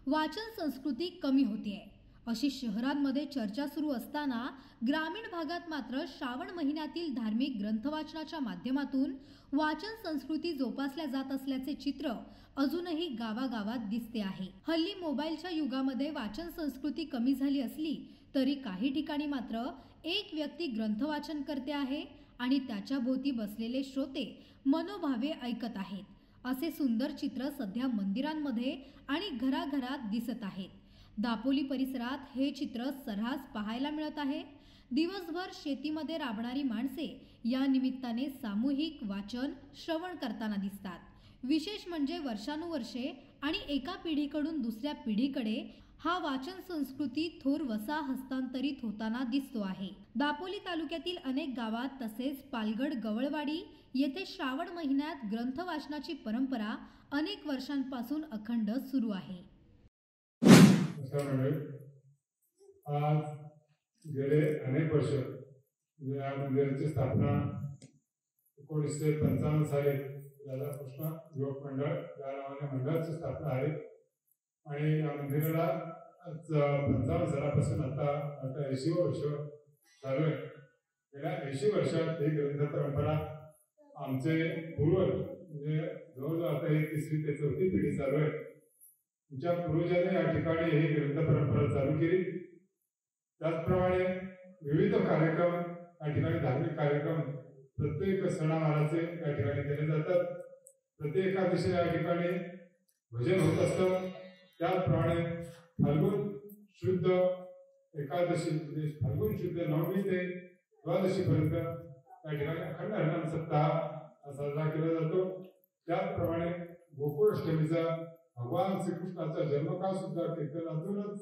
वाचन संस्कृती कमी होतीये अशी शहरांमध्ये चर्चा सुरू असताना ग्रामीण भागात मात्र श्रावण महिन्यातील धार्मिक ग्रंथ वाचनाच्या माध्यमातून वाचन संस्कृती जोपासल्या जात असल्याचे चित्र अजूनही गावागावात दिसते आहे। हल्ली मोबाईलच्या युगामध्ये वाचन संस्कृती कमी झाली असली तरी काही ठिकाणी मात्र एक व्यक्ती ग्रंथ वाचन करते आहे आणि त्याच्या भोवती बसलेले श्रोते मनोभावे ऐकत आहेत। असे सुंदर चित्र सध्या मंदिरांमध्ये आणि घराघरात दिसत आहेत। दापोली परिसरात हे चित्र सर्रास पाहायला मिळत आहे। दिवसभर शेतीमध्ये राबणारी माणसे या निमित्ताने सामूहिक वाचन श्रवण करताना दिसतात। विशेष म्हणजे वर्षानुवर्षे आणि एका पिढीकडून दुसऱ्या पिढीकडे हा वाचन संस्कृती थोर वसा हस्तांतरित होताना दिसतो आहे। दापोली तालुक्यातील अनेक गावात तसेच पालगड गवळवाडी येथे श्रावण महिन्यात ग्रंथ वाचनाची परंपरा अनेक वर्षांपासून अखंड सुरू आहे। आज गेले अनेक वर्ष या मंदिराची स्थापना 1955 साली राधाकृष्ण युवक मंडळ या नावाने मंडळाची स्थापना आहे आणि या मंदिराला 55 सालापासून आता 80 वर्ष चालू आहे। गेल्या 80 वर्षात ही ग्रंथ परंपरा आमचे पूर्वज म्हणजे जवळजवळ आता ही 3री ते 4थी पिढी चालू आहे। तुमच्या पूर्वजांनी या ठिकाणी ही ग्रंथ परंपरा चालू केली। त्याचप्रमाणे विविध कार्यक्रम या ठिकाणी धार्मिक कार्यक्रम प्रत्येक सणावाराचे या ठिकाणी केले जातात। प्रत्येक एकादशीला या ठिकाणी भजन होत असतं। त्याचप्रमाणे फाल्गुन शुद्ध एकादशी म्हणजे फाल्गुन शुद्ध 9वी ते 12शी पर्यंत या ठिकाणी अखंड हरिनाम सप्ताह साजरा केला जातो। त्याचप्रमाणे गोकुळाष्टमीचा भगवान श्रीकृष्णाचा जन्मकाळ सुद्धा कीर्तनातूनच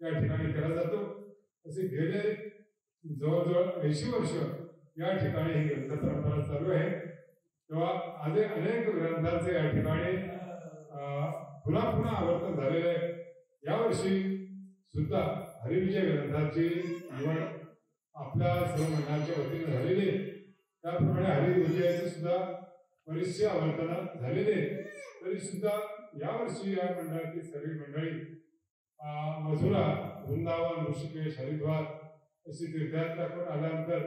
या ठिकाणी केला जातो। असे गेले जवळजवळ 80 वर्ष या ठिकाणी ही ग्रंथ परंपरा चालू आहे। तेव्हा आज अनेक ग्रंथांचे या ठिकाणी पुन्हा पुन्हा आवर्तन झालेले आहे। यावर्षी सुद्धा हरिविजय ग्रंथाची निवड आपल्या सर्व मंडळाच्या वतीने झालेली आहे। त्याप्रमाणे हरिविजयाचे सुद्धा बरेचसे आवर्तन झालेले तरी सुद्धा यावर्षी या मंडळातील सगळी मंडळी मथुरा, वृंदावन, ऋषिकेश, हरिद्वार अशी तीर्थयात्रा करून आल्यानंतर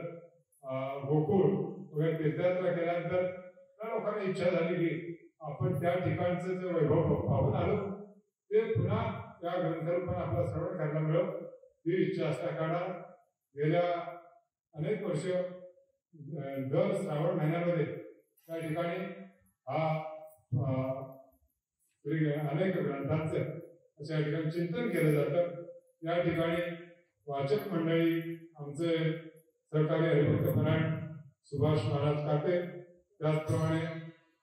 गोकुळ वगैरे तीर्थयात्रा केल्यानंतर त्या लोकांना इच्छा झाली की आपण त्या ठिकाणचं जे वैभव पाहून आलो ते पुन्हा त्या ग्रंथरूपाने आपला श्रवण करायला मिळावं ही इच्छा असल्या कारणानं गेल्या अनेक वर्ष दर श्रावण महिन्यामध्ये त्या ठिकाणी अनेक ग्रंथांचे अशा या ठिकाणी चिंतन केलं जातं। या ठिकाणी वाचक मंडळी आमचे सहकारी हरिभक्तपरायण सुभाष महाराज काते, त्याचप्रमाणे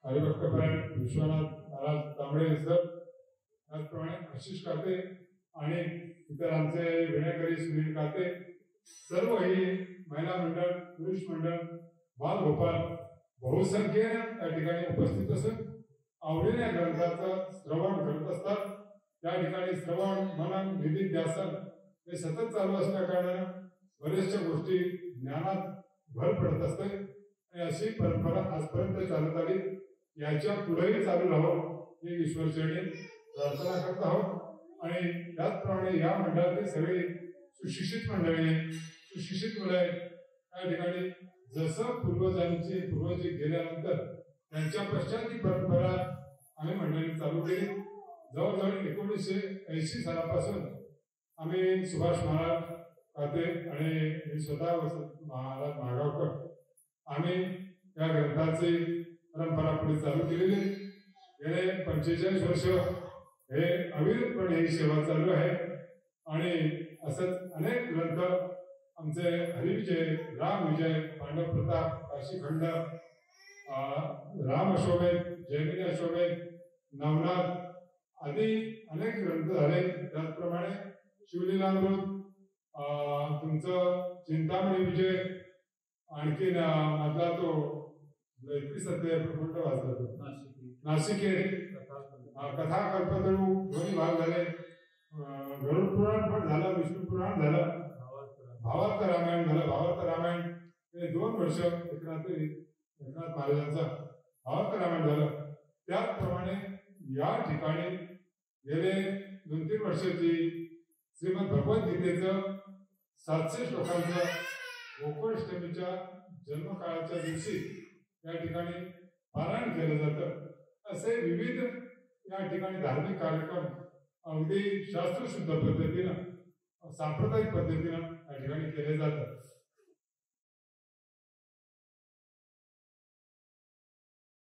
हरिभक्तपरायण विश्वनाथ महाराज तांबडे सर, त्याचप्रमाणे आशिष काते आणि इतर आमचे विणेकरी सुनील काते, सर्व ही महिला मंडळ, पुरुष मंडळ, बालगोपाल बहुसंख्येने या ठिकाणी उपस्थित असून आवडीने ग्रंथाचं श्रवण करत असतात। त्या ठिकाणी श्रवण, मनन, निधिध्यासन हे सतत चालू असल्या कारणानं बऱ्याचशा गोष्टी ज्ञानात भर पडत असते आणि अशी परंपरा आजपर्यंत चालत आली। याच्या पुढेही चालू राहावं ही ईश्वरचरणी प्रार्थना करत आहोत आणि त्याचप्रमाणे या मंडळातील सगळी सुशिक्षित मंडळी, सुशिक्षित मुले या ठिकाणी जसं पूर्वज गेल्यानंतर त्यांच्या पश्चात ही परंपरा आम्ही मंडळी चालू केली। जवळजवळ 1980 सालापासून आम्ही सुभाष महाराज काते आणि मी स्वतः महाराज मागावकर आम्ही या ग्रंथाची परंपरा पुढे चालू केलेली। गेले 45 वर्ष हे अविरतपणे ही सेवा चालू आहे आणि असंच अनेक ग्रंथ आमचे हरिविजय, रामविजय, पांडव प्रताप, काशीखंड, राम अश्वमेध, जैमिनी अश्वमेध, नवनाथ आदी अनेक ग्रंथ झाले। त्याचप्रमाणे शिवलीलामृत, तुमचं चिंतामणी विजय, आणखी मधला तो सत्य प्रकंठ वाचला तो नाशिके, कथा कल्पतरू दोन्ही भाग झाले। गरुड पुराण पण झालं, विष्णू पुराण झालं, भावार्थ रामायण झालं। भावार्थ रामायण हे 2 वर्ष एकनाथ महाराजांचा भावार्थ रामायण झालं। त्याचप्रमाणे या ठिकाणी गेले 2-3 वर्षाची श्रीमद भगवद्गीतेचं 700 श्लोकांचं गोकुळाष्टमीच्या जन्मकाळाच्या दिवशी या ठिकाणी पारायण केलं जातं। असे विविध या ठिकाणी धार्मिक कार्यक्रम अगदी शास्त्रशुद्ध पद्धतीनं सांप्रदायिक पद्धतीनं या ठिकाणी केले जातात।